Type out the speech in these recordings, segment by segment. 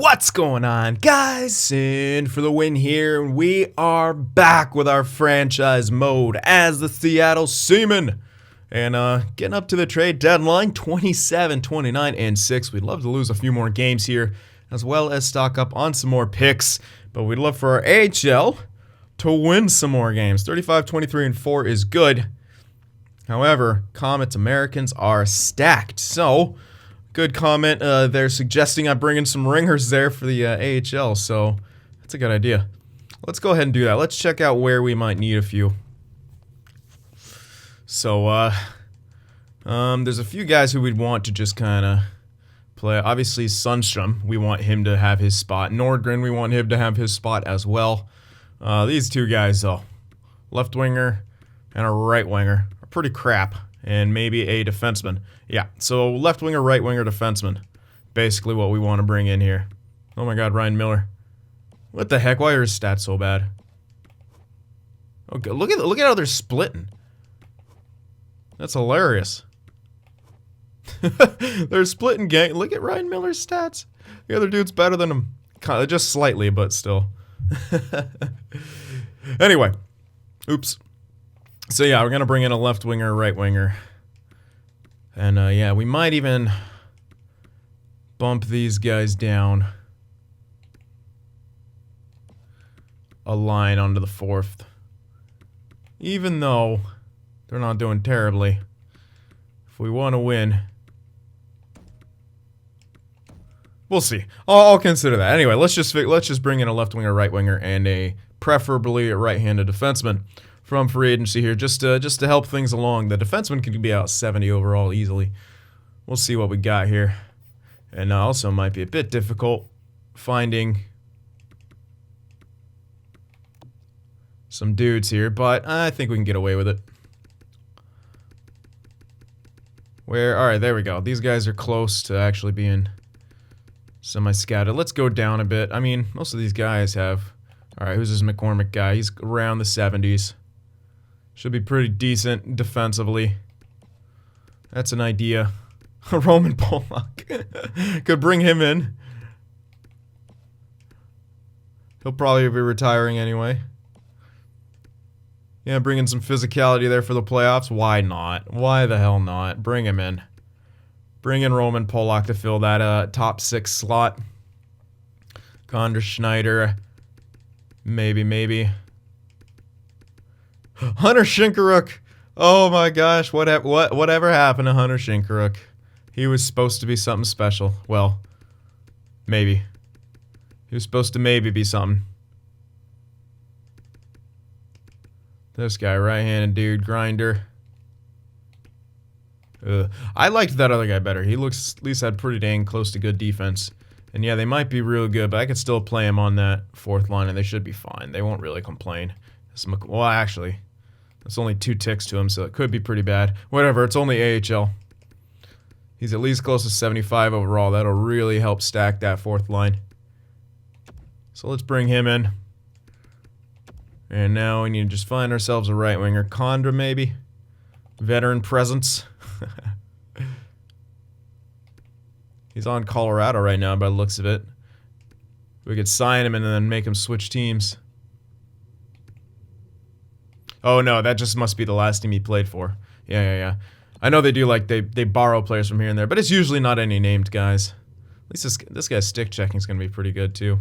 What's going on, guys? Cyn for the win here, and we are back with our franchise mode as the Seattle Seamen. And getting up to the trade deadline, 27, 29, and 6. We'd love to lose a few more games here, as well as stock up on some more picks. But we'd love for our AHL to win some more games. 35, 23, and 4 is good. However, Comets Americans are stacked. So, good comment. They're suggesting I bring in some ringers there for the AHL. So, that's a good idea. Let's go ahead and do that. Let's check out where we might need a few. So, there's a few guys who we'd want to just kind of play. Obviously, Sundstrom, we want him to have his spot. Nordgren, we want him to have his spot as well. These two guys, though, left winger and a right winger, are pretty crap. And maybe a defenseman. Yeah, so left winger, right winger, defenseman. Basically what we want to bring in here. Oh my god, Ryan Miller. What the heck? Why are his stats so bad? Okay, look at how they're splitting. That's hilarious. They're splitting gang. Look at Ryan Miller's stats. The other dude's better than him. Kind of, just slightly, but still. Anyway. Oops. So yeah, we're going to bring in a left winger, right winger. And yeah, we might even bump these guys down a line onto the fourth. Even though they're not doing terribly. If we want to win, we'll see. I'll consider that. Anyway, let's just bring in a left winger, right winger, and a preferably a right-handed defenseman from free agency here, just to help things along. The defenseman can be out 70 overall easily. We'll see what we got here. And also might be a bit difficult finding some dudes here, but I think we can get away with it. Alright, there we go. These guys are close to actually being semi-scattered. Let's go down a bit. I mean, most of these guys have... Alright, who's this McCormick guy? He's around the 70s. Should be pretty decent defensively. That's an idea. Roman Polak. Could bring him in. He'll probably be retiring anyway. Yeah, bring in some physicality there for the playoffs. Why not? Why the hell not? Bring him in. Bring in Roman Polak to fill that top 6 slot. Condor Schneider. Maybe. Hunter Shinkaruk. Oh my gosh, whatever happened to Hunter Shinkaruk? He was supposed to be something special. Well, maybe. He was supposed to maybe be something. This guy, right-handed dude, grinder. I liked that other guy better. He looks, at least had pretty dang close to good defense. And yeah, they might be real good, but I could still play him on that fourth line, and they should be fine. They won't really complain. Well, actually, it's only 2 ticks to him, so it could be pretty bad. Whatever, it's only AHL. He's at least close to 75 overall. That'll really help stack that fourth line. So let's bring him in. And now we need to just find ourselves a right winger. Condra, maybe? Veteran presence. He's on Colorado right now by the looks of it. We could sign him and then make him switch teams. Oh no, that just must be the last team he played for. Yeah. I know they do, like, they borrow players from here and there, but it's usually not any named guys. At least this guy's stick checking is going to be pretty good too.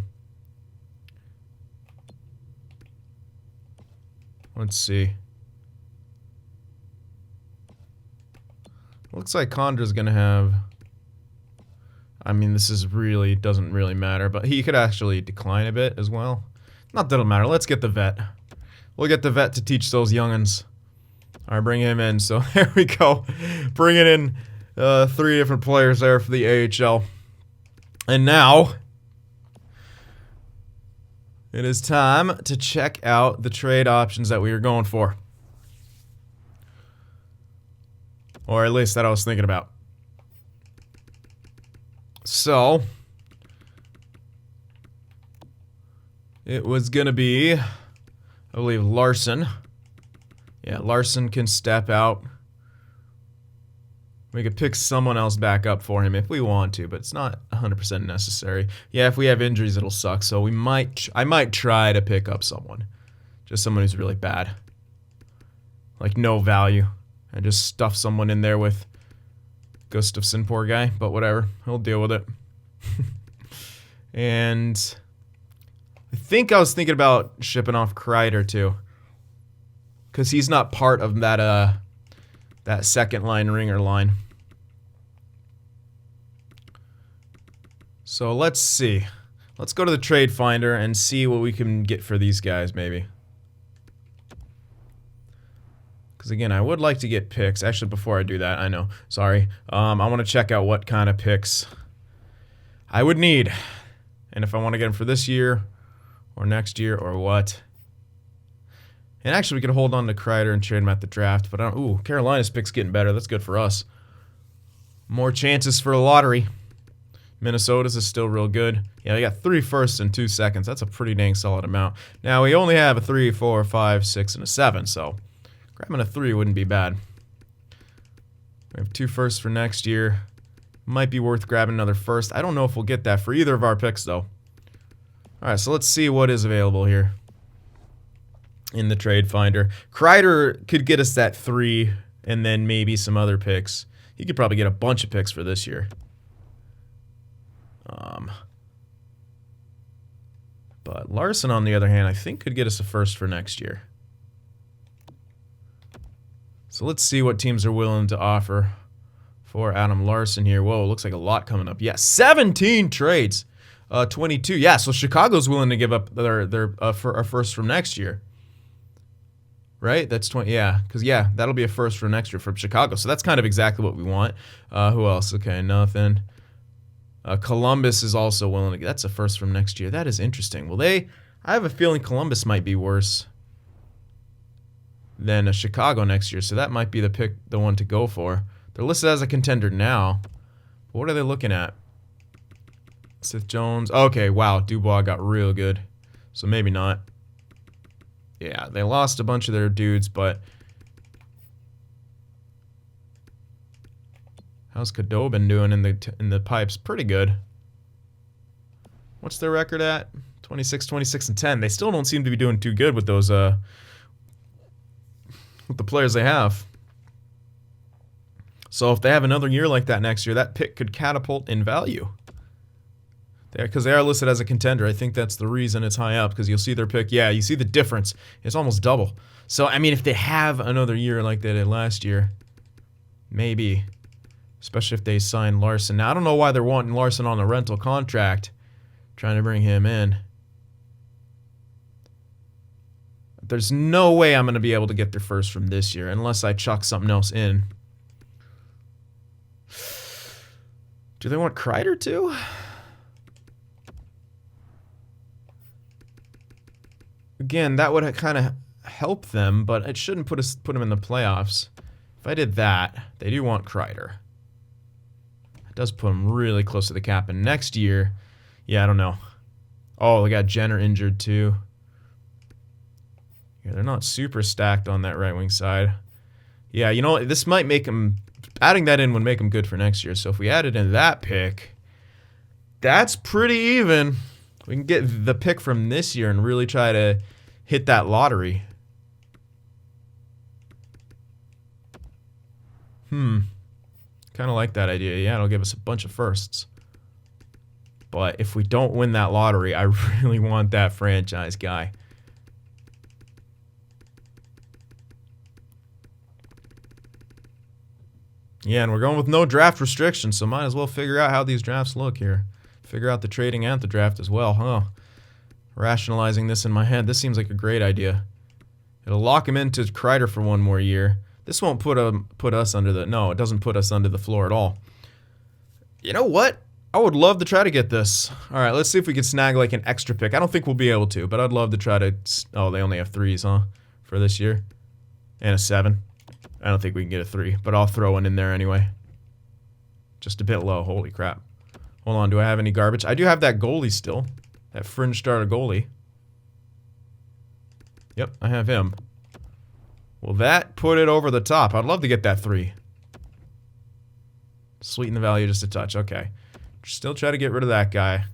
Let's see. Looks like Condra's going to have... I mean, this is really, doesn't really matter, but he could actually decline a bit as well. Not that it'll matter. Let's get the vet. We'll get the vet to teach those youngins. Alright, bring him in. So, there we go. Bringing in 3 different players there for the AHL. And now, it is time to check out the trade options that we are going for. Or at least that I was thinking about. So, it was going to be, I believe, Larson. Yeah, Larson can step out We could pick someone else back up for him if we want to, but it's not 100% necessary. Yeah, if we have injuries, it'll suck. So I might try to pick up someone. Just someone who's really bad. Like no value. And just stuff someone in there with Gustafsson, poor guy. But whatever, he'll deal with it. And I think I was thinking about shipping off Kreider too. Because he's not part of that that second line ringer line. So let's see. Let's go to the trade finder and see what we can get for these guys maybe. Because again, I would like to get picks. Actually, before I do that, I know. Sorry. I want to check out what kind of picks I would need. And if I want to get them for this year or next year or what. And actually, we could hold on to Kreider and trade him at the draft. But I don't. Ooh, Carolina's pick's getting better. That's good for us. More chances for a lottery. Minnesota's is still real good. Yeah, we got 3 firsts and 2 seconds. That's a pretty dang solid amount. Now, we only have a 3, 4, 5, 6, and a 7. So, grabbing a 3 wouldn't be bad. We have 2 firsts for next year. Might be worth grabbing another first. I don't know if we'll get that for either of our picks, though. All right, so let's see what is available here in the trade finder. Kreider could get us that 3 and then maybe some other picks. He could probably get a bunch of picks for this year. But Larson, on the other hand, I think could get us a first for next year. So let's see what teams are willing to offer for Adam Larson here. Whoa, looks like a lot coming up. Yeah, 17 trades. 22. Yeah, so Chicago's willing to give up their for a first from next year. Right? That's 20. Yeah, because, yeah, that'll be a first for next year from Chicago. So that's kind of exactly what we want. Who else? Okay, nothing. Columbus is also willing to get. That's a first from next year. That is interesting. Well, I have a feeling Columbus might be worse than Chicago next year. So that might be the one to go for. They're listed as a contender now. But what are they looking at? Seth Jones. Okay, wow. Dubois got real good. So maybe not. Yeah, they lost a bunch of their dudes, but how's Khudobin doing in the pipes? Pretty good. What's their record at? 26, 26, and 10. They still don't seem to be doing too good with those with the players they have. So if they have another year like that next year, that pick could catapult in value. Because they are listed as a contender. I think that's the reason it's high up, because you'll see their pick. Yeah, you see the difference. It's almost double. So, I mean, if they have another year like they did last year, maybe. Especially if they sign Larson. Now, I don't know why they're wanting Larson on a rental contract, trying to bring him in. There's no way I'm going to be able to get their first from this year unless I chuck something else in. Do they want Kreider too? Again, that would kind of help them, but it shouldn't put them in the playoffs. If I did that, they do want Kreider. It does put them really close to the cap. And next year, yeah, I don't know. Oh, they got Jenner injured too. Yeah, they're not super stacked on that right wing side. Yeah, you know, this might make them, adding that in would make them good for next year. So if we added in that pick, that's pretty even. We can get the pick from this year and really try to hit that lottery. Kind of like that idea. Yeah, it'll give us a bunch of firsts. But if we don't win that lottery, I really want that franchise guy. Yeah, and we're going with no draft restrictions, so might as well figure out how these drafts look here. Figure out the trading and the draft as well, huh? Rationalizing this in my head, this seems like a great idea. It'll lock him into Kreider for one more year. This won't put us under the... No, it doesn't put us under the floor at all. You know what? I would love to try to get this. All right, let's see if we can snag like an extra pick. I don't think we'll be able to, but I'd love to try to... Oh, they only have 3s, huh? For this year. And a 7. I don't think we can get a 3, but I'll throw one in there anyway. Just a bit low. Holy crap. Hold on, do I have any garbage? I do have that goalie still. That fringe starter goalie. Yep, I have him. Well, that put it over the top. I'd love to get that 3. Sweeten the value just a touch. Okay. Still try to get rid of that guy.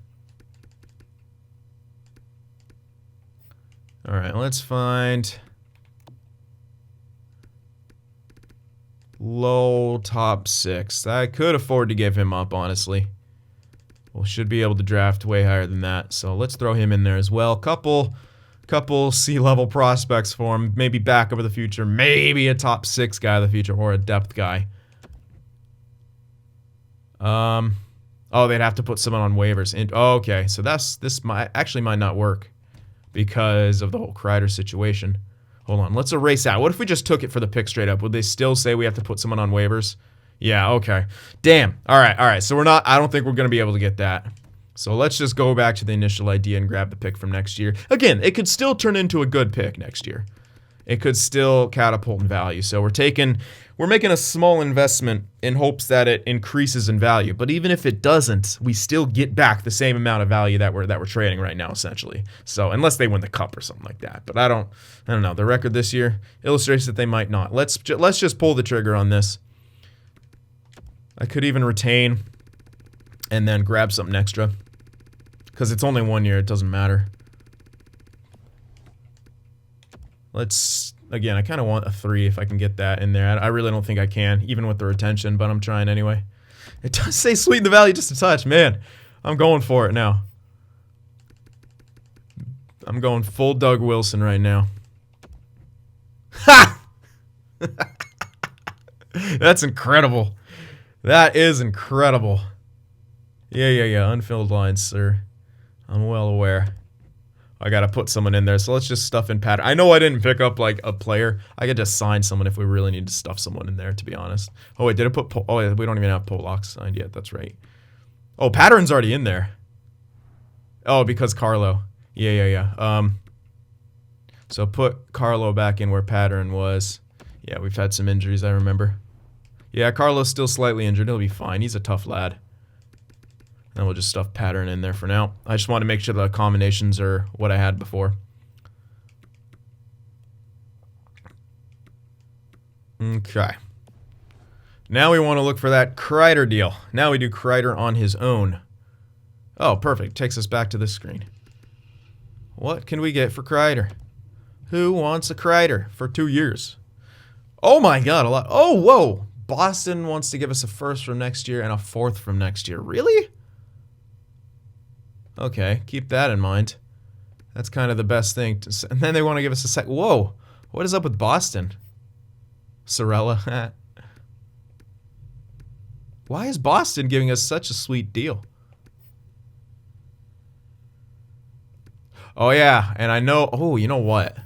Alright, let's find low top 6. I could afford to give him up, honestly. We should be able to draft way higher than that. So let's throw him in there as well. Couple C-level prospects for him. Maybe back over the future. Maybe a top 6 guy of the future or a depth guy. Oh, they'd have to put someone on waivers. Okay, so this might not work because of the whole Kreider situation. Hold on, let's erase out. What if we just took it for the pick straight up? Would they still say we have to put someone on waivers? Yeah, okay. Damn. All right. So I don't think we're going to be able to get that. So let's just go back to the initial idea and grab the pick from next year. Again, it could still turn into a good pick next year. It could still catapult in value. So we're making a small investment in hopes that it increases in value. But even if it doesn't, we still get back the same amount of value that we're trading right now, essentially. So unless they win the cup or something like that. But I don't know. The record this year illustrates that they might not. Let's just pull the trigger on this. I could even retain and then grab something extra. Because it's only 1 year, it doesn't matter. Again, I kind of want a 3 if I can get that in there. I really don't think I can, even with the retention, but I'm trying anyway. It does say sweeten the value just a touch. Man, I'm going for it now. I'm going full Doug Wilson right now. Ha! That's incredible. That is incredible. Yeah. Unfilled lines, sir. I'm well aware. I gotta put someone in there, so let's just stuff in pattern. I know I didn't pick up, like, a player. I could just sign someone if we really need to stuff someone in there, to be honest. Oh, wait, did I put... Oh, yeah, we don't even have Pollock signed yet. That's right. Oh, Pattern's already in there. Oh, because Carlo. Yeah. So put Carlo back in where Pattern was. Yeah, we've had some injuries, I remember. Yeah, Carlo's still slightly injured. He'll be fine. He's a tough lad. And we'll just stuff Pattern in there for now. I just want to make sure the combinations are what I had before. Okay. Now we want to look for that Kreider deal. Now we do Kreider on his own. Oh, perfect. Takes us back to this screen. What can we get for Kreider? Who wants a Kreider for 2 years? Oh my god, a lot. Oh, whoa. Boston wants to give us a 1st from next year and a 4th from next year. Really? Okay, keep that in mind. That's kind of the best thing. And then they want to give us a second. Whoa, what is up with Boston? Sorella. Why is Boston giving us such a sweet deal? Oh, yeah, and I know... Oh, you know what?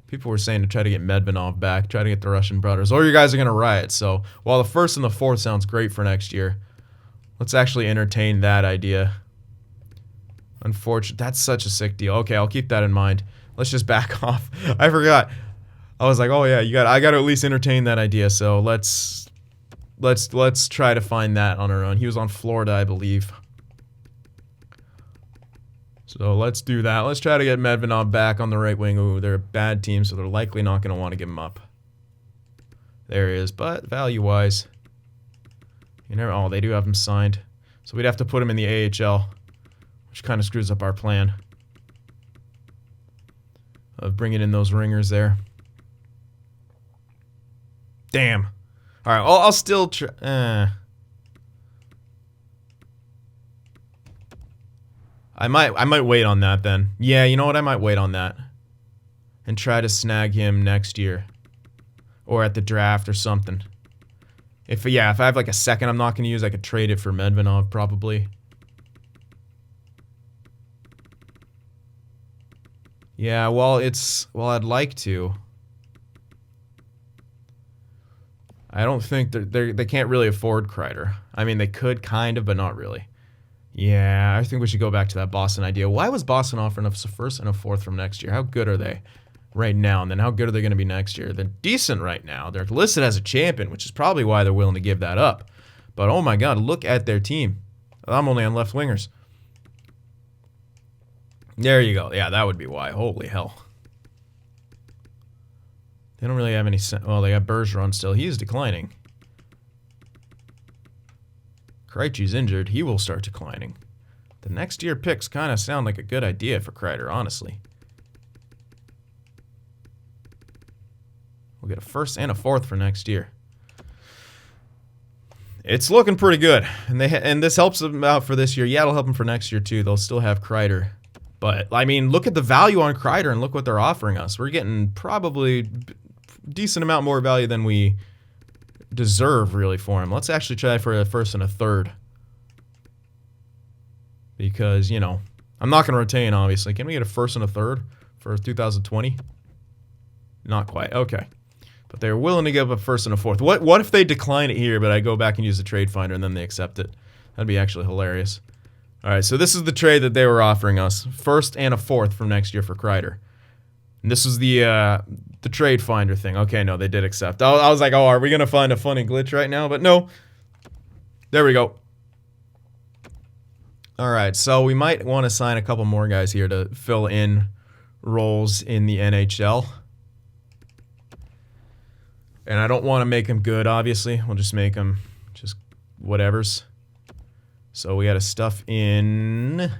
People were saying to try to get Medvedov back, try to get the Russian brothers. Or you guys are going to riot. So while the 1st and the 4th sounds great for next year, let's actually entertain that idea. Unfortunate. That's such a sick deal. Okay, I'll keep that in mind. Let's just back off. I forgot. I was like, oh yeah, I got to at least entertain that idea. So let's try to find that on our own. He was on Florida, I believe. So let's do that. Let's try to get Medvedov back on the right wing. Ooh, they're a bad team, so they're likely not going to want to give him up. There he is. But value-wise, you never. Oh, they do have him signed. So we'd have to put him in the AHL. Which kind of screws up our plan of bringing in those ringers there. Damn. All right, I'll still try. I might wait on that then. Yeah, you know what? I might wait on that and try to snag him next year or at the draft or something. If I have like a second I'm not going to use, I could trade it for Medvedov probably. Yeah, well, I'd like to. I don't think they can't really afford Kreider. I mean, they could kind of, but not really. Yeah, I think we should go back to that Boston idea. Why was Boston offering us a 1st and a 4th from next year? How good are they right now? And then how good are they going to be next year? They're decent right now. They're listed as a champion, which is probably why they're willing to give that up. But oh my god, look at their team. I'm only on left wingers. There you go. Yeah, that would be why. Holy hell. They don't really have any... Well, they got Bergeron still. He is declining. Krejci's injured. He will start declining. The next year picks kind of sound like a good idea for Kreider, honestly. We'll get a first and a fourth for next year. It's looking pretty good, and this helps them out for this year. Yeah, it'll help them for next year too. They'll still have Kreider, but I mean, look at the value on Kreider and look what they're offering us. We're getting probably a decent amount more value than we deserve really for him. Let's actually try for a first and a third, because you know I'm not going to retain. Obviously, can we get a first and a third for 2020? Not quite. Okay. But they're willing to give a first and a fourth. What if they decline it here, but I go back and use the trade finder and then they accept it? That'd be actually hilarious. All right, so this is the trade that they were offering us. First and a fourth from next year for Kreider. And this was the trade finder thing. Okay, no, they did accept. I was like, oh, are we going to find a funny glitch right now? But no. There we go. All right, so we might want to sign a couple more guys here to fill in roles in the NHL. And I don't want to make him good, obviously. We'll just make him just whatevers. So we got to stuff in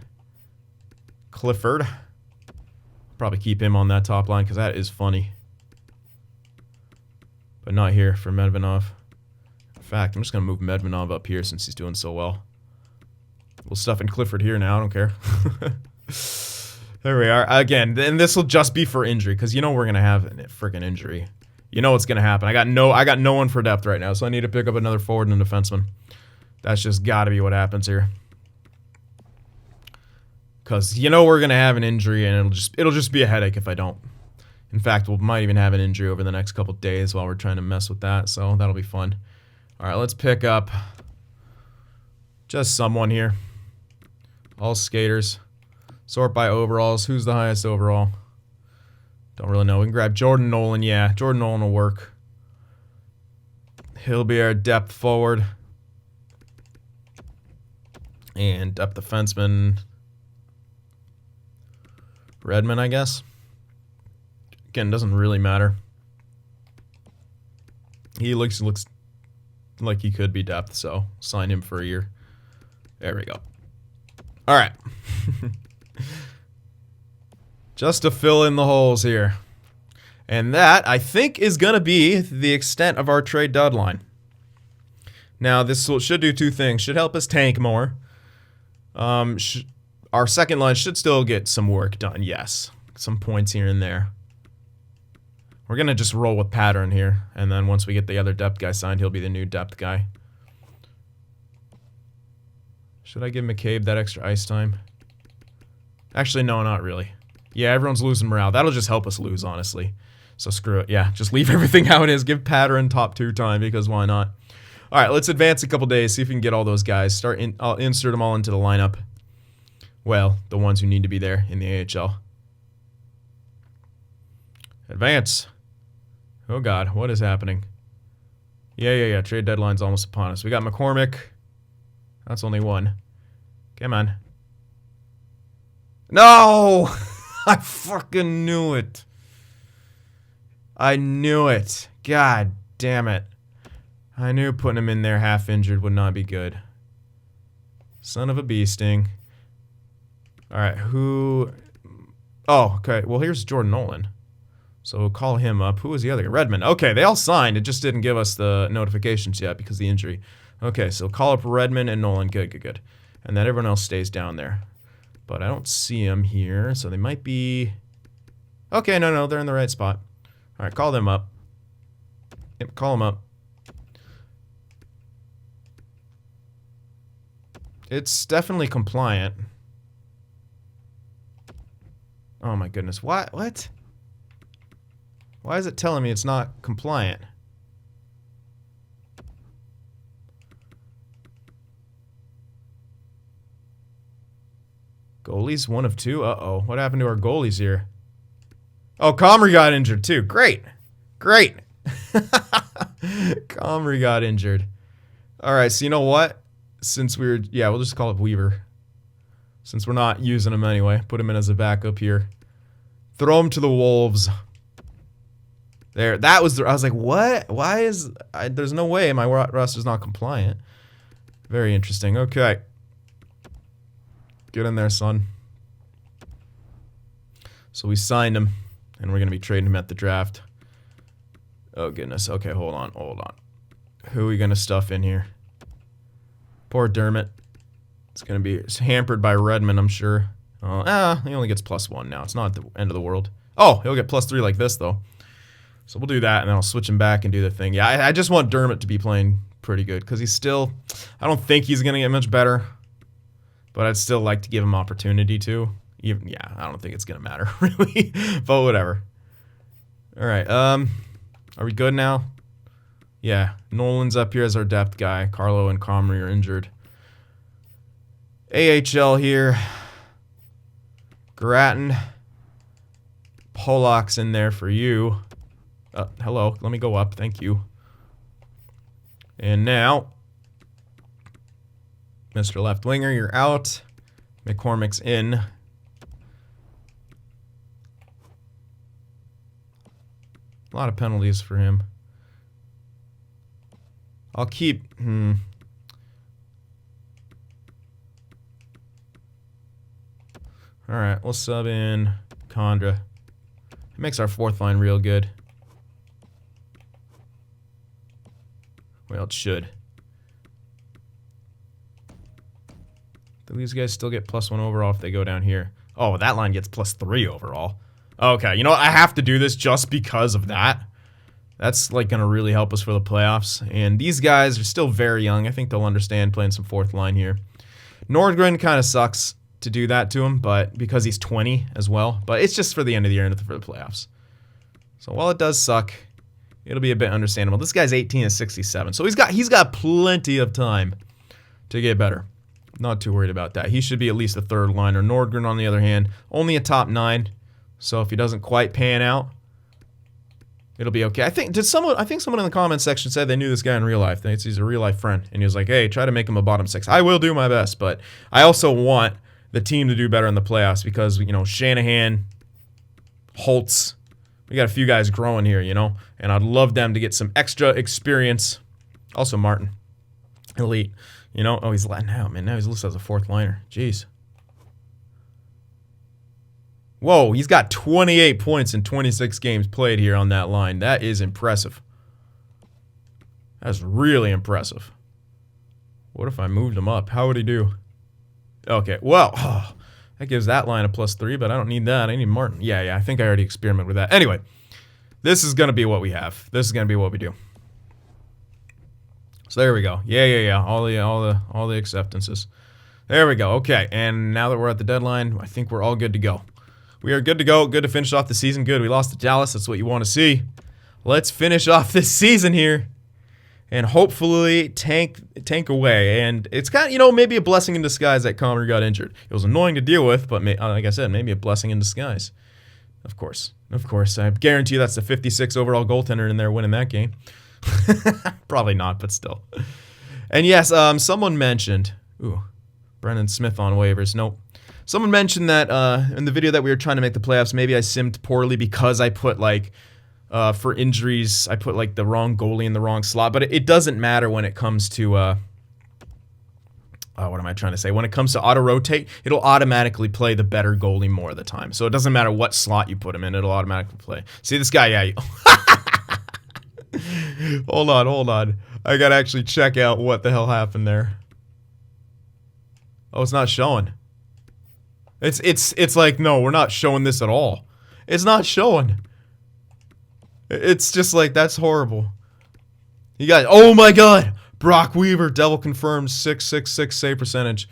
Clifford. Probably keep him on that top line because that is funny. But not here for Medvedov. In fact, I'm just going to move Medvedov up here since he's doing so well. We'll stuff in Clifford here now. I don't care. There we are. Again, and this will just be for injury because you know we're going to have a freaking injury. You know what's going to happen. I got no one for depth right now, so I need to pick up another forward and a defenseman. That's just got to be what happens here. Because you know we're going to have an injury, and it'll just be a headache if I don't. In fact, we might even have an injury over the next couple days while we're trying to mess with that, so that'll be fun. All right, let's pick up just someone here. All skaters. Sort by overalls. Who's the highest overall? Don't really know. We can grab Jordan Olin. Yeah, Jordan Olin will work. He'll be our depth forward. And depth defenseman. Redmond, I guess. Again, doesn't really matter. He looks like he could be depth, so sign him for a year. There we go. All right. Just to fill in the holes here. And that, I think, is going to be the extent of our trade deadline. Now, this should do two things. Should help us tank more. Our second line should still get some work done, yes. Some points here and there. We're going to just roll with pattern here. And then once we get the other depth guy signed, he'll be the new depth guy. Should I give McCabe that extra ice time? Actually, no, not really. Yeah, everyone's losing morale. That'll just help us lose, honestly. So screw it. Yeah, just leave everything how it is. Give pattern top 2 time because why not? All right, let's advance a couple days. See if we can get all those guys. I'll insert them all into the lineup. Well, the ones who need to be there in the AHL. Advance. Oh, God. What is happening? Yeah. Trade deadline's almost upon us. We got McCormick. That's only one. Come on. No! I fucking knew it. I knew it. God damn it. I knew putting him in there half injured would not be good. Son of a bee sting. Alright, who... Oh, okay. Well, here's Jordan Olin. So we'll call him up. Who was the other guy? Redmond. Okay, they all signed. It just didn't give us the notifications yet because of the injury. Okay, so call up Redmond and Nolan. Good. And then everyone else stays down there. But I don't see them here, so they might be... Okay, no, they're in the right spot. All right, call them up. Yep, call them up. It's definitely compliant. Oh my goodness, what? Why is it telling me it's not compliant? Goalies, 1 of 2. Uh-oh. What happened to our goalies here? Oh, Comrie got injured too. Great. Comrie got injured. All right, so you know what? Since we'll just call it Weaver. Since we're not using him anyway. Put him in as a backup here. Throw him to the Wolves. There. That was I was like, what? Why is... there's no way my roster's not compliant. Very interesting. Okay. Get in there, son. So we signed him, and we're going to be trading him at the draft. Oh, goodness. Okay, hold on. Who are we going to stuff in here? Poor Dermott. It's going to be hampered by Redmond, I'm sure. He only gets +1 now. It's not the end of the world. Oh, he'll get +3 like this, though. So we'll do that, and then I'll switch him back and do the thing. Yeah, I just want Dermott to be playing pretty good, because he's still... I don't think he's going to get much better, but I'd still like to give him opportunity to. Even, yeah, I don't think it's going to matter, really, but whatever. All right, are we good now? Yeah, Nolan's up here as our depth guy. Carlo and Comrie are injured. AHL here. Grattan. Pollock's in there for you. Hello, let me go up. Thank you. And now, Mr. Left Winger, you're out. McCormick's in. A lot of penalties for him. I'll keep... Alright, we'll sub in Condra. It makes our fourth line real good. Well, it should. Do these guys still get +1 overall if they go down here? Oh, that line gets +3 overall. Okay, you know what? I have to do this just because of that. That's like going to really help us for the playoffs. And these guys are still very young. I think they'll understand playing some fourth line here. Nordgren kind of sucks to do that to him, but because he's 20 as well. But it's just for the end of the year and for the playoffs. So while it does suck, it'll be a bit understandable. This guy's 18 and 67, so he's got plenty of time to get better. Not too worried about that. He should be at least a third liner. Nordgren, on the other hand, only a top 9. So if he doesn't quite pan out, it'll be okay. I think someone in the comments section said they knew this guy in real life. He's a real life friend, and he was like, "Hey, try to make him a bottom 6." I will do my best, but I also want the team to do better in the playoffs because, you know, Shanahan, Holtz, we got a few guys growing here, you know, and I'd love them to get some extra experience. Also, Martin, elite, you know. Oh, he's letting out, man. Now he's listed as a fourth liner. Jeez. Whoa, he's got 28 points in 26 games played here on that line. That is impressive. That's really impressive. What if I moved him up? How would he do? Okay, well, that gives that line a +3, but I don't need that. I need Martin. Yeah, I think I already experimented with that. Anyway, this is going to be what we have. This is going to be what we do. So there we go. Yeah. All the acceptances. There we go. Okay, and now that we're at the deadline, I think we're all good to go. We are good to go. Good to finish off the season. Good. We lost to Dallas. That's what you want to see. Let's finish off this season here and hopefully tank away. And it's kind of, you know, maybe a blessing in disguise that Comrie got injured. It was annoying to deal with, but like I said, maybe a blessing in disguise. Of course. I guarantee you that's the 56 overall goaltender in there winning that game. Probably not, but still. And yes, someone mentioned... Ooh, Brendan Smith on waivers. Nope. Someone mentioned that in the video that we were trying to make the playoffs, maybe I simmed poorly because I put, like, for injuries, I put, like, the wrong goalie in the wrong slot. But it doesn't matter when it comes to, what am I trying to say? When it comes to auto-rotate, it'll automatically play the better goalie more of the time. So it doesn't matter what slot you put him in, it'll automatically play. See, this guy, yeah. Hold on. I gotta actually check out what the hell happened there. Oh, it's not showing. It's like, no, we're not showing this at all. It's not showing. It's just like, that's horrible. You guys, oh my god! Brock Weaver, double confirmed, 666 save percentage.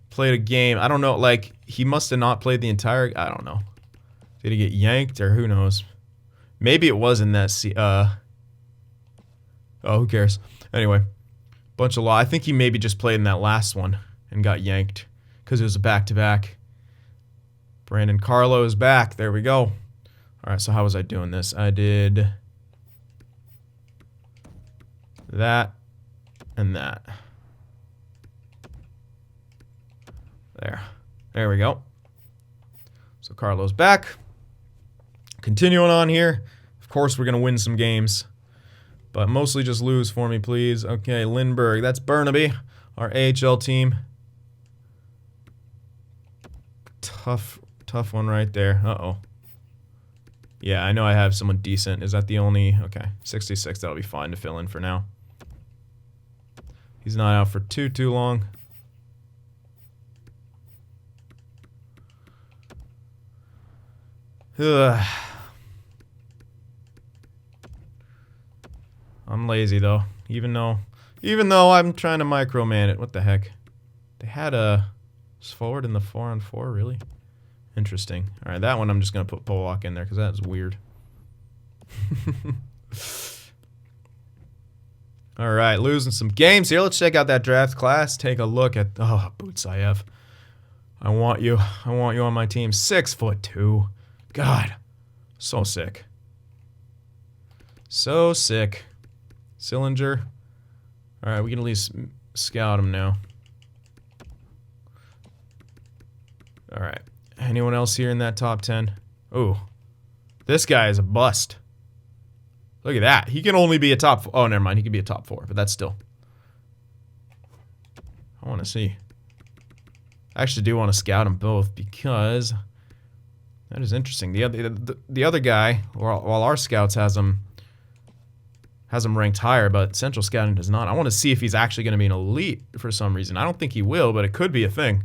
Played a game. I don't know, like, he must have not played the entire, I don't know. Did he get yanked or who knows? Maybe it was in that, oh, who cares? Anyway, bunch of law. I think he maybe just played in that last one and got yanked because it was a back-to-back. Brandon Carlo is back. There we go. All right, so how was I doing this? I did that and that. There we go. So Carlo's back. Continuing on here. Of course, we're going to win some games, but mostly just lose for me, please. Okay, Lindbergh. That's Burnaby Our AHL team. Tough one right there. Uh-oh. Yeah, I know I have someone decent. Is that the only... Okay, 66. That'll be fine to fill in for now. He's not out for too long. Ugh. I'm lazy though. Even though I'm trying to microman it. What the heck? They had a forward in the 4-on-4, really? Interesting. Alright, that one I'm just gonna put Pollock in there because that's weird. Alright, losing some games here. Let's check out that draft class. Take a look at Butsayev. I want you on my team. 6'2". God. So sick. So sick. Sillinger. Alright, we can at least scout him now. Alright. Anyone else here in that top 10? Ooh. This guy is a bust. Look at that. He can only be a top... Oh, never mind. He can be a top 4, but that's still... I want to see. I actually do want to scout them both because... That is interesting. The other guy, while our scouts has him ranked higher, but Central Scouting does not. I want to see if he's actually going to be an elite for some reason. I don't think he will, but it could be a thing.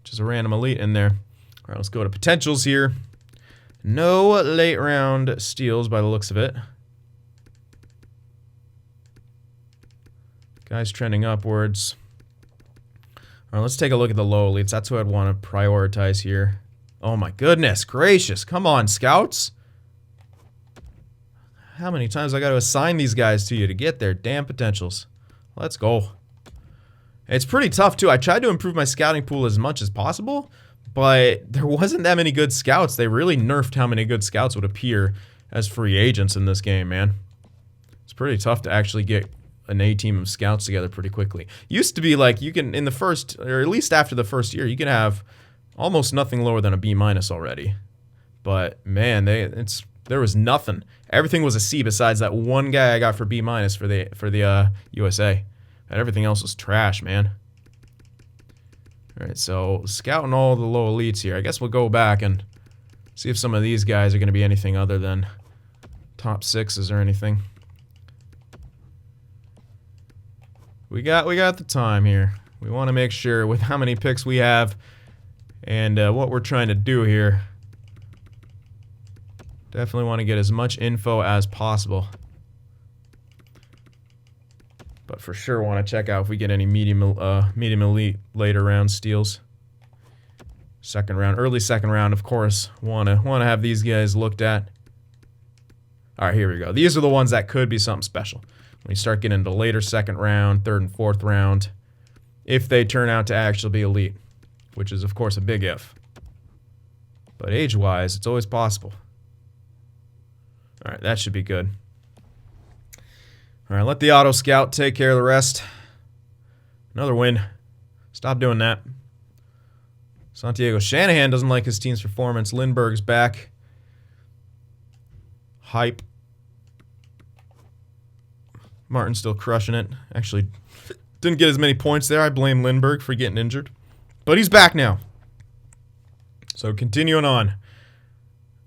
Just a random elite in there. All right, let's go to potentials here. No late round steals by the looks of it. Guys trending upwards. All right, let's take a look at the low elites. That's what I'd want to prioritize here. Oh my goodness gracious. Come on, scouts. How many times I got to assign these guys to you to get their damn potentials? Let's go. It's pretty tough too. I tried to improve my scouting pool as much as possible, but there wasn't that many good scouts. They really nerfed how many good scouts would appear as free agents in this game, man. It's pretty tough to actually get an A team of scouts together pretty quickly. Used to be like you can, in the first, or at least after the first year, you can have almost nothing lower than a B- already. But man, there was nothing. Everything was a C besides that one guy I got for B- for the USA. And everything else was trash, man. Alright, so scouting all the low elites here. I guess we'll go back and see if some of these guys are going to be anything other than top 6s or anything. We got the time here. We want to make sure with how many picks we have and what we're trying to do here. Definitely want to get as much info as possible. But for sure want to check out if we get any medium elite later round steals. Second round, early second round, of course. Want to have these guys looked at. All right, here we go. These are the ones that could be something special. When you start getting into later second round, third and fourth round, if they turn out to actually be elite, which is of course a big if. But age-wise, it's always possible. All right, that should be good. All right, let the auto scout take care of the rest. Another win. Stop doing that. Santiago Shanahan doesn't like his team's performance. Lindbergh's back. Hype. Martin's still crushing it. Actually, didn't get as many points there. I blame Lindbergh for getting injured. But he's back now. So continuing on.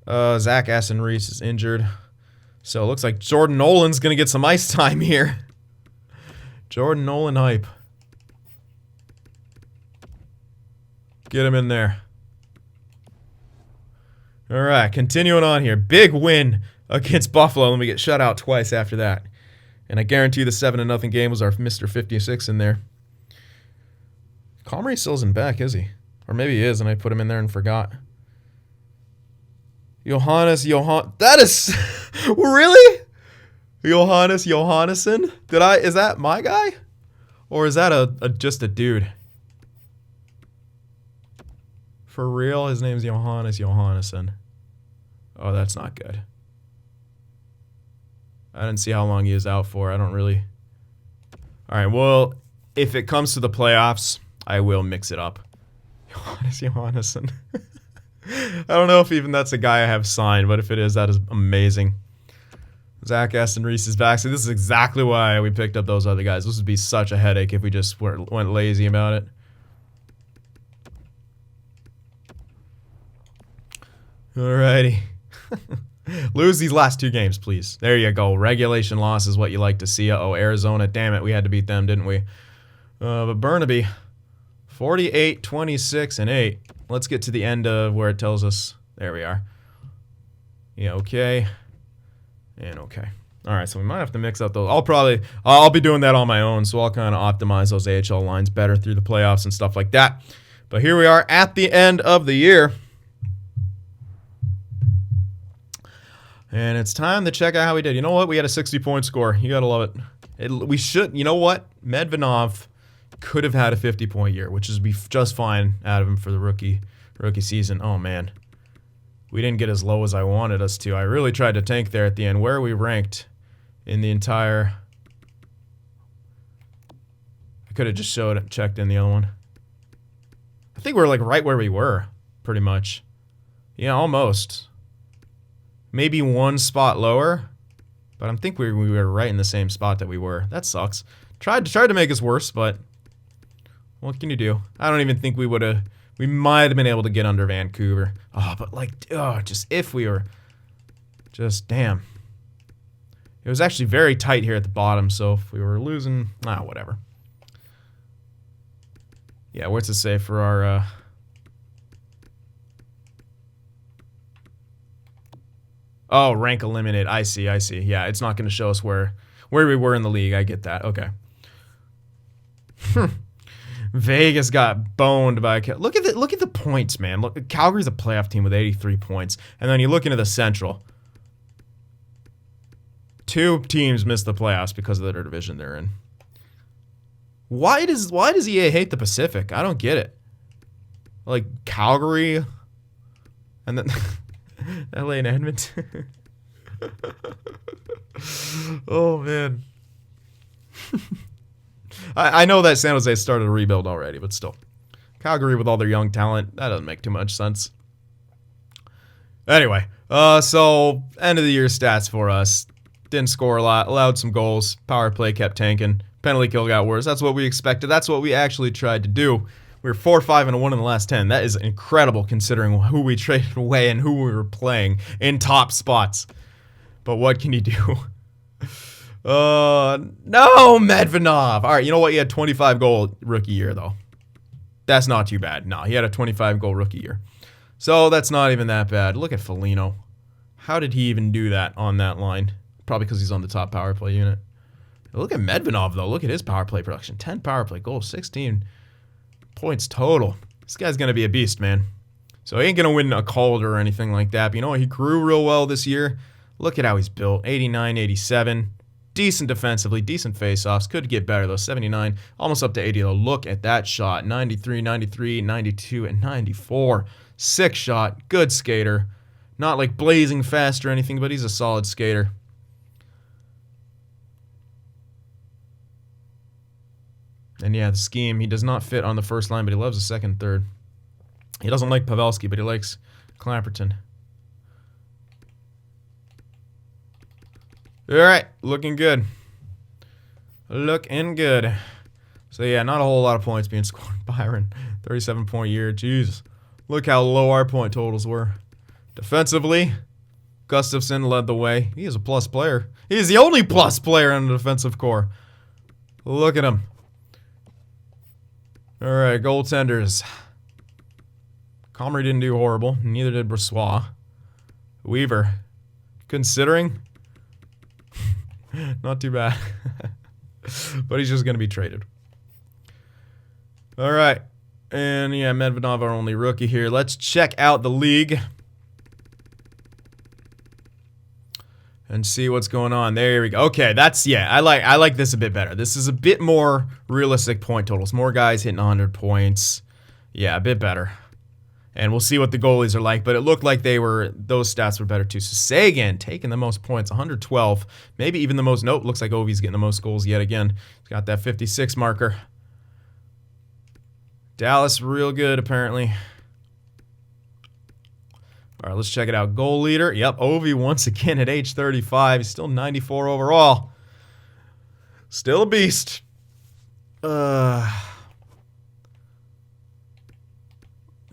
Zach Aston-Reese is injured. So it looks like Jordan Olin's going to get some ice time here. Jordan Olin hype. Get him in there. All right, continuing on here. Big win against Buffalo. Let me get shut out twice after that. And I guarantee the 7-0 game was our Mr. 56 in there. Comrie still isn't back, is he? Or maybe he is, and I put him in there and forgot. That is... Really? Johannesson? Is that my guy? Or is that just a dude? For real? His name's Johannes Johannesson. Oh, that's not good. I didn't see how long he is out for. I don't really... Alright, well, if it comes to the playoffs, I will mix it up. Johannes Johannesson. I don't know if even that's a guy I have signed, but if it is, that is amazing. Zach Aston Reese is back. So this is exactly why we picked up those other guys. This would be such a headache if we just went lazy about it. Alrighty. Lose these last 2 games, please. There you go. Regulation loss is what you like to see. Uh-oh, Arizona. Damn it, we had to beat them, didn't we? But Burnaby, 48, 26, and 8. Let's get to the end of where it tells us. There we are. Yeah, okay. And okay. All right, so we might have to mix up those. I'll be doing that on my own, so I'll kind of optimize those AHL lines better through the playoffs and stuff like that. But here we are at the end of the year. And it's time to check out how we did. You know what? We had a 60-point score. You got to love it. We should. You know what? Medvedov could have had a 50-point year, which is be just fine out of him for the rookie season. Oh, man. We didn't get as low as I wanted us to. I really tried to tank there at the end. Where are we ranked in the entire... I could have just checked in the other one. I think we're like right where we were, pretty much. Yeah, almost. Maybe 1 spot lower, but I think we were right in the same spot that we were. That sucks. Tried to make us worse, but what can you do? I don't even think we would have... We might have been able to get under Vancouver. Oh, but like, just if we were... Just, damn. It was actually very tight here at the bottom, so if we were losing... whatever. Yeah, what's it say for our... Oh, rank eliminated. I see. Yeah, it's not going to show us where we were in the league. I get that. Okay. Vegas got boned by... Look at the points, man. Look, Calgary's a playoff team with 83 points. And then you look into the Central. 2 teams missed the playoffs because of their division they're in. Why does EA hate the Pacific? I don't get it. Like, Calgary... And then... LA and Edmonton. Oh, man. I know that San Jose started a rebuild already, but still. Calgary with all their young talent, that doesn't make too much sense. Anyway, so end of the year stats for us. Didn't score a lot, allowed some goals. Power play kept tanking. Penalty kill got worse. That's what we expected. That's what we actually tried to do. We were 4-5-1 in the last 10. That is incredible considering who we traded away and who we were playing in top spots. But what can you do? No, Medvedov. All right, you know what? He had 25-goal rookie year, though. That's not too bad. No, he had a 25-goal rookie year. So that's not even that bad. Look at Foligno. How did he even do that on that line? Probably because he's on the top power play unit. Look at Medvedov, though. Look at his power play production. 10 power play goals, 16 points total. This guy's going to be a beast, man. So he ain't going to win a Calder or anything like that. But you know what? He grew real well this year. Look at how he's built. 89, 87. Decent defensively. Decent face-offs. Could get better, though. 79. Almost up to 80, though. Look at that shot. 93, 93, 92, and 94. Sick shot. Good skater. Not like blazing fast or anything, but he's a solid skater. And yeah, the scheme, he does not fit on the first line, but he loves the second and third. He doesn't like Pavelski, but he likes Clapperton. All right, looking good. Looking good. So yeah, not a whole lot of points being scored. Byron, 37-point year. Jeez. Look how low our point totals were. Defensively, Gustafsson led the way. He is a plus player. He is the only plus player in the defensive core. Look at him. All right, goaltenders. Comrie didn't do horrible. Neither did Brossoit. Weaver. Considering, not too bad. But he's just going to be traded. All right. And yeah, Medvedov, our only rookie here. Let's check out the league and see what's going on. There we go. Okay, that's, yeah, I like this a bit better. This is a bit more realistic point totals. More guys hitting 100 points. Yeah, a bit better. And we'll see what the goalies are like, but it looked like those stats were better too. So Sagan taking the most points, 112. Maybe even the most, nope, looks like Ovi's getting the most goals yet again. He's got that 56 marker. Dallas real good apparently. All right, let's check it out. Goal leader. Yep, Ovi once again at age 35. He's still 94 overall. Still a beast.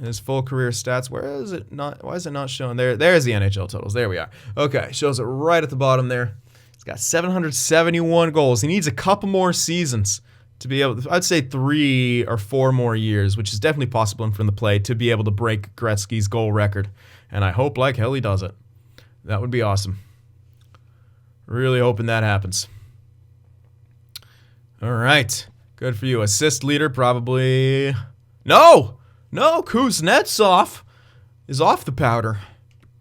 His full career stats. Where is it not? Why is it not showing there? There's the NHL totals. There we are. Okay, shows it right at the bottom there. He's got 771 goals. He needs a couple more seasons to be able to, I'd say 3 or 4 more years, which is definitely possible from the play, to be able to break Gretzky's goal record. And I hope like hell he does it. That would be awesome. Really hoping that happens. All right. Good for you. Assist leader, probably. No! No, Kuznetsov is off the powder.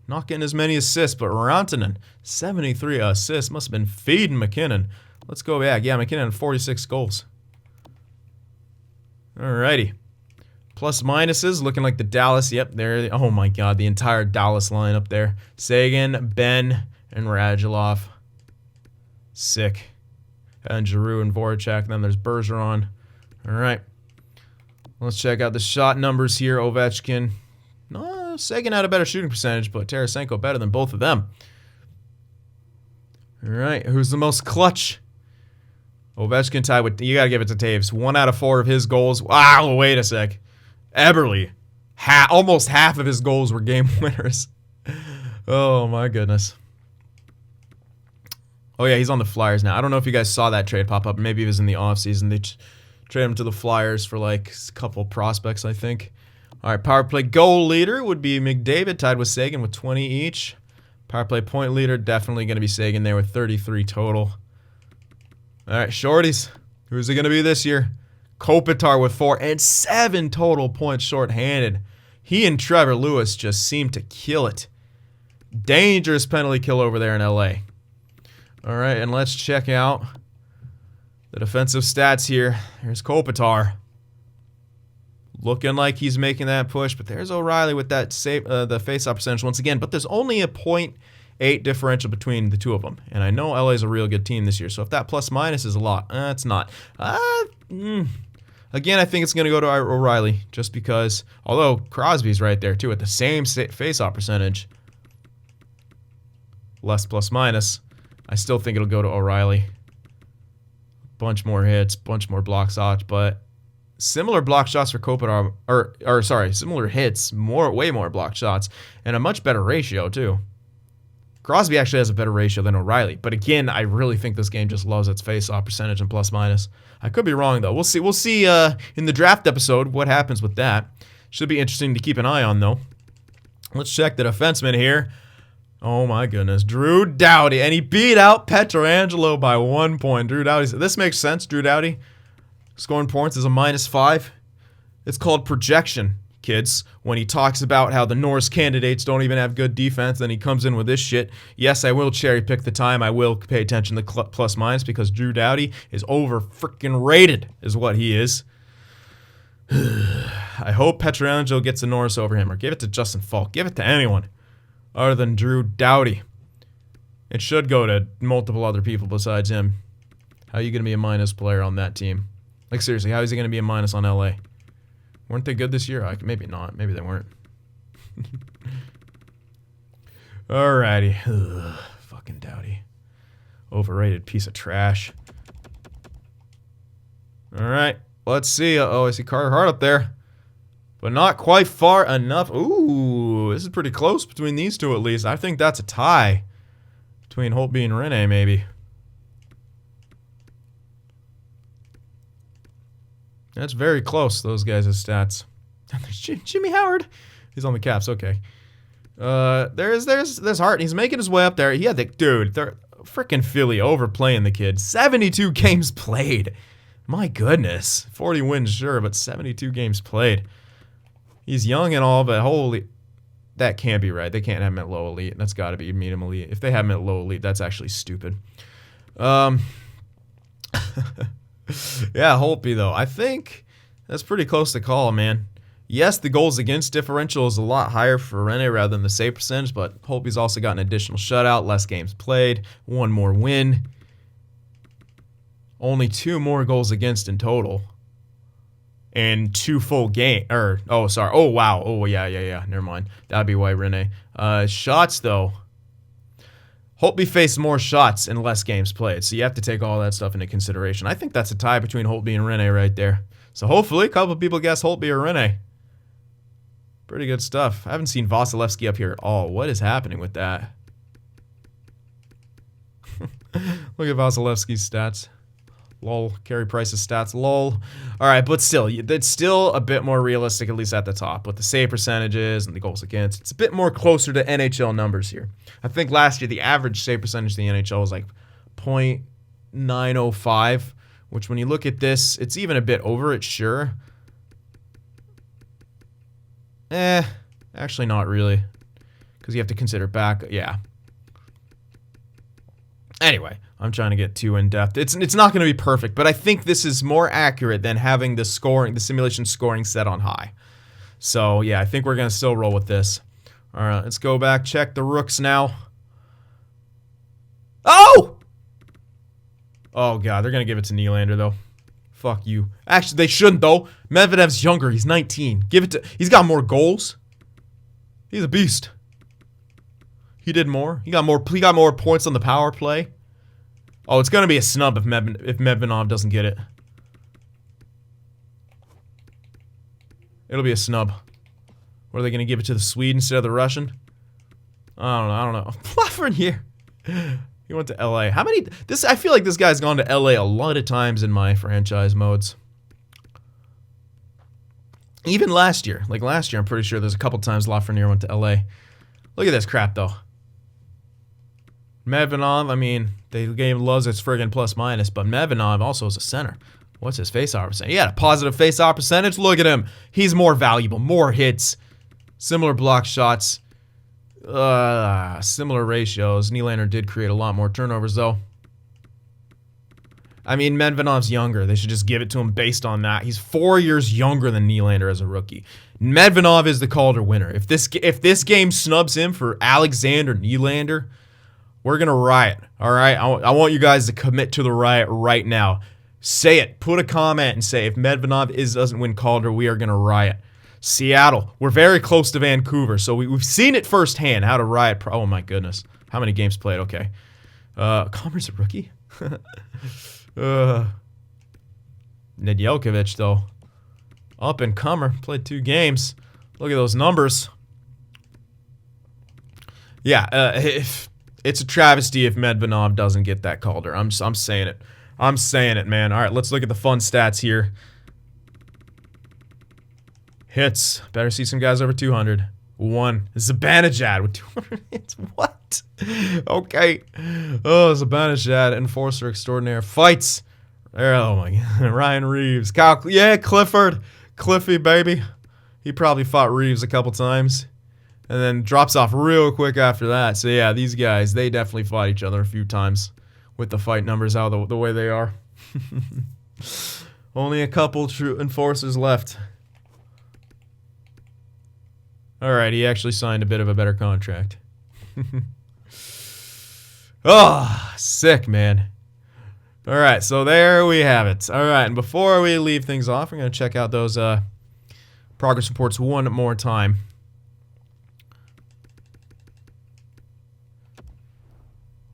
Not getting as many assists, but Rantanen, 73 assists. Must have been feeding McKinnon. Let's go back. Yeah, McKinnon had 46 goals. Alrighty. Plus minuses, looking like the Dallas. Yep, there. Oh my god, the entire Dallas line up there. Sagan, Ben, and Radulov. Sick. And Giroux and Voracek. Then there's Bergeron. Alright. Let's check out the shot numbers here. Ovechkin. No, Sagan had a better shooting percentage, but Tarasenko better than both of them. Alright, who's the most clutch? Ovechkin tied with... You gotta give it to Taves. 1 out of 4 of his goals. Wow, wait a sec. Eberle. Almost half of his goals were game winners. Oh, my goodness. Oh, yeah, he's on the Flyers now. I don't know if you guys saw that trade pop up. Maybe it was in the offseason. They traded him to the Flyers for, like, a couple prospects, I think. All right, power play goal leader would be McDavid, tied with Sagan with 20 each. Power play point leader, definitely going to be Sagan there with 33 total. All right, shorties. Who's it going to be this year? Kopitar with 4 and 7 total points shorthanded. He and Trevor Lewis just seem to kill it. Dangerous penalty kill over there in LA. All right, and let's check out the defensive stats here. Here's Kopitar. Looking like he's making that push, but there's O'Reilly with that save, the face-off percentage once again. But there's only a 0.8 differential between the two of them. And I know LA's a real good team this year, so if that plus-minus is a lot, it's not. Again, I think it's going to go to O'Reilly, just because, although Crosby's right there too at the same face-off percentage, less plus-minus, I still think it'll go to O'Reilly. Bunch more hits, bunch more block shots, but similar block shots for Kopitar, or sorry, similar hits, way more block shots, and a much better ratio too. Crosby actually has a better ratio than O'Reilly, but again, I really think this game just loves its face-off percentage and plus-minus. I could be wrong though. We'll see. We'll see in the draft episode what happens with that. Should be interesting to keep an eye on though. Let's check the defenseman here. Oh my goodness, Drew Doughty, and he beat out Pietrangelo by 1 point. Drew Doughty, this makes sense. Drew Doughty scoring points is a -5. It's called projection, kids. When he talks about how the Norris candidates don't even have good defense, then he comes in with this shit. Yes, I will cherry pick the time. I will pay attention to plus minus because Drew Doughty is over freaking rated, is what he is. I hope Pietrangelo gets the Norris over him, or give it to Justin Falk. Give it to anyone other than Drew Doughty. It should go to multiple other people besides him. How are you going to be a minus player on that team? Like, seriously, how is he going to be a minus on LA? Weren't they good this year? Maybe not. Maybe they weren't. Alrighty. Ugh, fucking Doughty. Overrated piece of trash. Alright. Let's see. Oh, I see Carter Hart up there. But not quite far enough. Ooh, this is pretty close between these two at least. I think that's a tie between Holtby and Rene, maybe. That's very close, those guys' stats. There's Jimmy Howard. He's on the Caps, okay. There's Hart. He's making his way up there. He had the dude. They're freaking Philly overplaying the kid. 72 games played. My goodness. 40 wins, sure, but 72 games played. He's young and all, but holy, that can't be right. They can't have him at low elite. That's got to be medium elite. If they have him at low elite, that's actually stupid. Yeah, Holtby, though. I think that's pretty close to call, man. Yes, the goals against differential is a lot higher for Rene rather than the save percentage, but Holtby's also got an additional shutout, less games played, 1 more win. Only 2 more goals against in total. in 2 full game. Or, oh, sorry. Oh, wow. Oh, yeah. Never mind. That'd be why Rene. Shots, though. Holtby faced more shots in less games played, so you have to take all that stuff into consideration. I think that's a tie between Holtby and Rene right there. So hopefully a couple of people guess Holtby or Rene. Pretty good stuff. I haven't seen Vasilevsky up here at all. What is happening with that? Look at Vasilevsky's stats. Lol. Carey Price's stats. Lol. Alright, but still, it's still a bit more realistic, at least at the top. With the save percentages and the goals against, it's a bit more closer to NHL numbers here. I think last year the average save percentage in the NHL was like .905, which when you look at this, it's even a bit over it, sure. Actually not really. Because you have to consider back, yeah. Anyway, I'm trying to get too in-depth. It's not going to be perfect, but I think this is more accurate than having the simulation scoring set on high. So, yeah, I think we're going to still roll with this. All right, let's go back, check the rooks now. Oh! Oh, God, they're going to give it to Nylander, though. Fuck you. Actually, they shouldn't, though. Medvedev's younger. He's 19. Give it to... He's got more goals. He's a beast. He did more. He got more points on the power play. Oh, it's going to be a snub if Medvedov doesn't get it. It'll be a snub. What are they going to give it to the Swede instead of the Russian? I don't know. Lafreniere. He went to LA. How many... I feel like this guy's gone to LA a lot of times in my franchise modes. Even last year. Like last year, I'm pretty sure there's a couple times Lafreniere went to LA. Look at this crap, though. Medvedov, I mean, the game loves its friggin' plus minus, but Medvedov also is a center. What's his face-off percentage? He had a positive face-off percentage. Look at him. He's more valuable, more hits, similar block shots, similar ratios. Nylander did create a lot more turnovers, though. I mean, Medvedov's younger. They should just give it to him based on that. He's 4 years younger than Nylander as a rookie. Medvedov is the Calder winner. If this game snubs him for Alexander Nylander, we're going to riot, all right? I want you guys to commit to the riot right now. Say it. Put a comment and say, if Medvedov doesn't win Calder, we are going to riot. Seattle, we're very close to Vancouver, so we've seen it firsthand, how to riot. Oh, my goodness. How many games played? Okay. Commer's a rookie? Nedeljkovic, though. Up and comer. Played 2 games. Look at those numbers. Yeah, it's a travesty if Medvedov doesn't get that Calder. I'm saying it. I'm saying it, man. All right, let's look at the fun stats here. Hits. Better see some guys over 200. 1. Zibanejad with 200 hits. What? Okay. Oh, Zibanejad, enforcer extraordinaire. Fights. Oh, my God. Ryan Reeves. Yeah, Clifford. Cliffy, baby. He probably fought Reeves a couple times. And then drops off real quick after that. So, yeah, these guys, they definitely fought each other a few times with the fight numbers out the way they are. Only a couple true enforcers left. All right, he actually signed a bit of a better contract. Oh, sick, man. All right, so there we have it. All right, and before we leave things off, we're going to check out those progress reports one more time.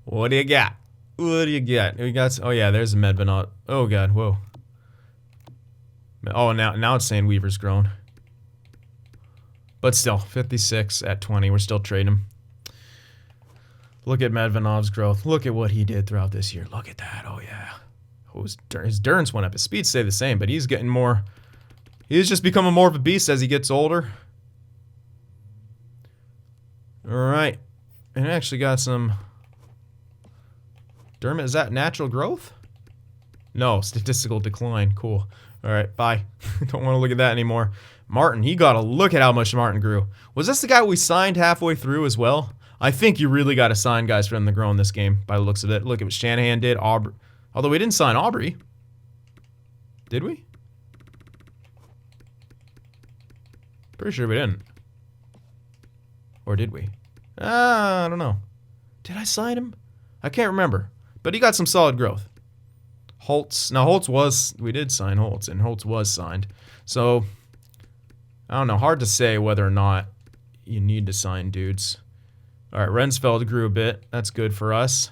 What do you got? What do you got? We got. Oh yeah, there's a Medvedov. Oh God, whoa. Oh, now it's saying Weaver's grown. But still, 56 at 20. We're still trading him. Look at Medvedov's growth. Look at what he did throughout this year. Look at that. Oh yeah. His endurance went up. His speed stayed the same, but he's getting more. He's just becoming more of a beast as he gets older. All right, and I actually got some. Dermot, is that natural growth? No, statistical decline. Cool. All right, bye. Don't want to look at that anymore. Martin, he got a look at how much Martin grew. Was this the guy we signed halfway through as well? I think you really got to sign guys for them to grow in this game by the looks of it. Look at what Shanahan did. Aubrey. Although we didn't sign Aubrey. Did we? Pretty sure we didn't. Or did we? I don't know. Did I sign him? I can't remember. But he got some solid growth. Holtz. Now, Holtz was, we did sign Holtz, and Holtz was signed. So, I don't know. Hard to say whether or not you need to sign dudes. All right, Rensfeld grew a bit. That's good for us.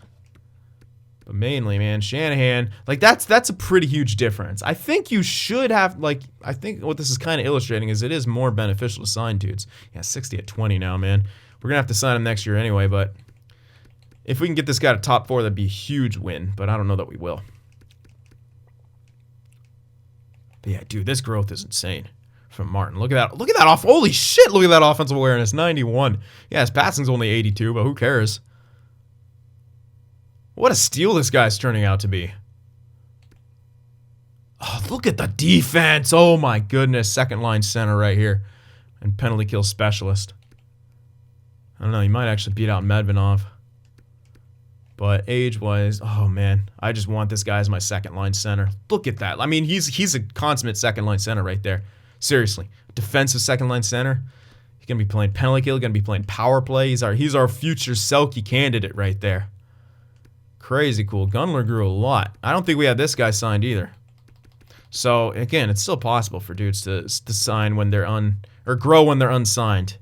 But mainly, man, Shanahan, like that's a pretty huge difference. I think you should have, like, I think what this is kind of illustrating is it is more beneficial to sign dudes. Yeah, 60 at 20 now, man. We're going to have to sign him next year anyway, but if we can get this guy to top 4, that'd be a huge win, but I don't know that we will. But yeah, dude, this growth is insane from Martin. Look at that. Look at that off. Holy shit, look at that offensive awareness. 91. Yeah, his passing's only 82, but who cares? What a steal this guy's turning out to be. Oh, look at the defense. Oh, my goodness. Second line center right here. And penalty kill specialist. I don't know. He might actually beat out Medvedov. But age-wise, oh, man. I just want this guy as my second line center. Look at that. I mean, he's a consummate second line center right there. Seriously. Defensive second line center. He's going to be playing penalty kill. He's going to be playing power play. He's our future Selke candidate right there. Crazy cool. Gunler grew a lot. I don't think we had this guy signed either. So, again, it's still possible for dudes to sign when they're grow when they're unsigned.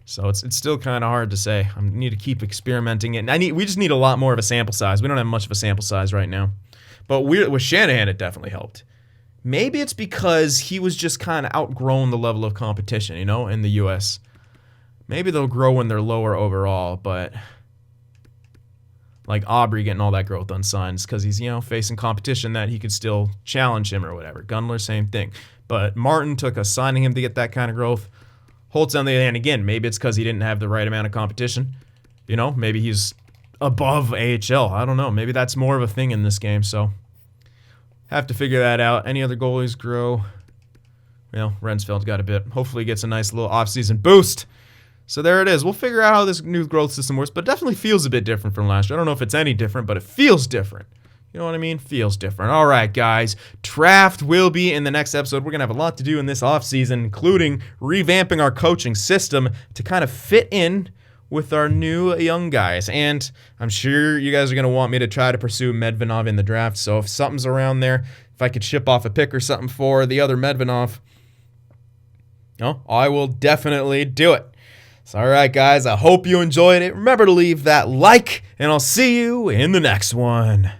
So, it's still kind of hard to say. I need to keep experimenting it. And we just need a lot more of a sample size. We don't have much of a sample size right now. But with Shanahan, it definitely helped. Maybe it's because he was just kind of outgrown the level of competition, you know, in the U.S. Maybe they'll grow when they're lower overall, but like Aubrey getting all that growth unsigned because he's, you know, facing competition that he could still challenge him or whatever. Gunler, same thing. But Martin took us signing him to get that kind of growth. Holtz, on the other hand, again, maybe it's because he didn't have the right amount of competition. You know, maybe he's above AHL. I don't know. Maybe that's more of a thing in this game, so have to figure that out. Any other goalies grow? Well, Rensfeld's got a bit. Hopefully he gets a nice little offseason boost. So there it is. We'll figure out how this new growth system works, but it definitely feels a bit different from last year. I don't know if it's any different, but it feels different. You know what I mean? Feels different. All right, guys. Draft will be in the next episode. We're going to have a lot to do in this offseason, including revamping our coaching system to kind of fit in with our new young guys. And I'm sure you guys are going to want me to try to pursue Medvedov in the draft. So if something's around there, if I could ship off a pick or something for the other Medvedov, I will definitely do it. So, all right, guys, I hope you enjoyed it. Remember to leave that like, and I'll see you in the next one.